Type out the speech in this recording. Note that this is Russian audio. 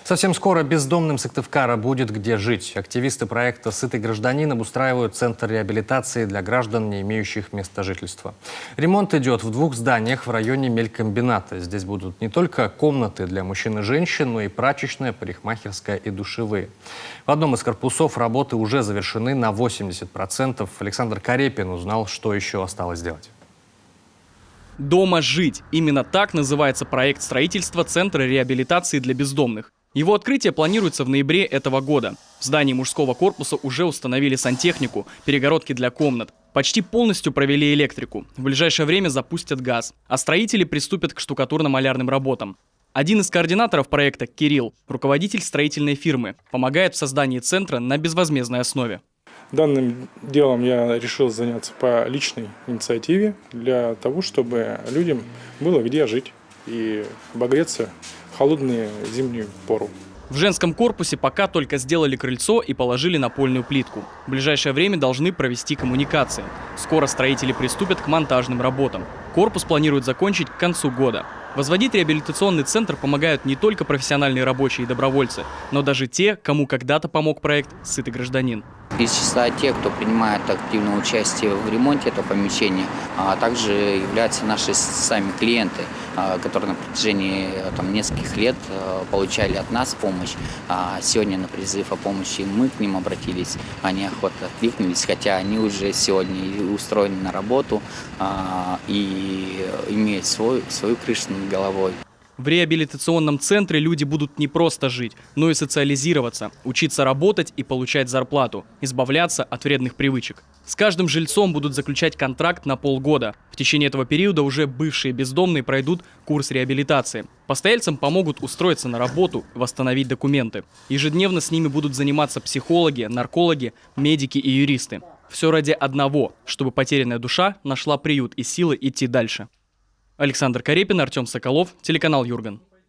Совсем скоро бездомным Сыктывкара будет где жить. Активисты проекта «Сытый гражданин» обустраивают центр реабилитации для граждан, не имеющих места жительства. Ремонт идет в 2 зданиях в районе мелькомбината. Здесь будут не только комнаты для мужчин и женщин, но и прачечная, парикмахерская и душевые. В одном из корпусов работы уже завершены на 80%. Александр Карепин узнал, что еще осталось сделать. «Дома жить» – именно так называется проект строительства Центра реабилитации для бездомных. Его открытие планируется в ноябре этого года. В здании мужского корпуса уже установили сантехнику, перегородки для комнат. Почти полностью провели электрику. В ближайшее время запустят газ. А строители приступят к штукатурно-малярным работам. Один из координаторов проекта, Кирилл, руководитель строительной фирмы, помогает в создании центра на безвозмездной основе. Данным делом я решил заняться по личной инициативе для того, чтобы людям было где жить и обогреться в холодную зимнюю пору. В женском корпусе пока только сделали крыльцо и положили напольную плитку. В ближайшее время должны провести коммуникации. Скоро строители приступят к монтажным работам. Корпус планируют закончить к концу года. Возводить реабилитационный центр помогают не только профессиональные рабочие и добровольцы, но даже те, кому когда-то помог проект «Сытый гражданин». Из числа тех, кто принимает активное участие в ремонте этого помещения, а также являются наши сами клиенты, которые на протяжении нескольких лет получали от нас помощь. Сегодня на призыв о помощи мы к ним обратились, они охотно откликнулись, хотя они уже сегодня устроены на работу и имеют свою крышу над головой. В реабилитационном центре люди будут не просто жить, но и социализироваться, учиться работать и получать зарплату, избавляться от вредных привычек. С каждым жильцом будут заключать контракт на полгода. В течение этого периода уже бывшие бездомные пройдут курс реабилитации. Постояльцам помогут устроиться на работу, восстановить документы. Ежедневно с ними будут заниматься психологи, наркологи, медики и юристы. Все ради одного, чтобы потерянная душа нашла приют и силы идти дальше. Александр Карепин, Артем Соколов, телеканал Юрган.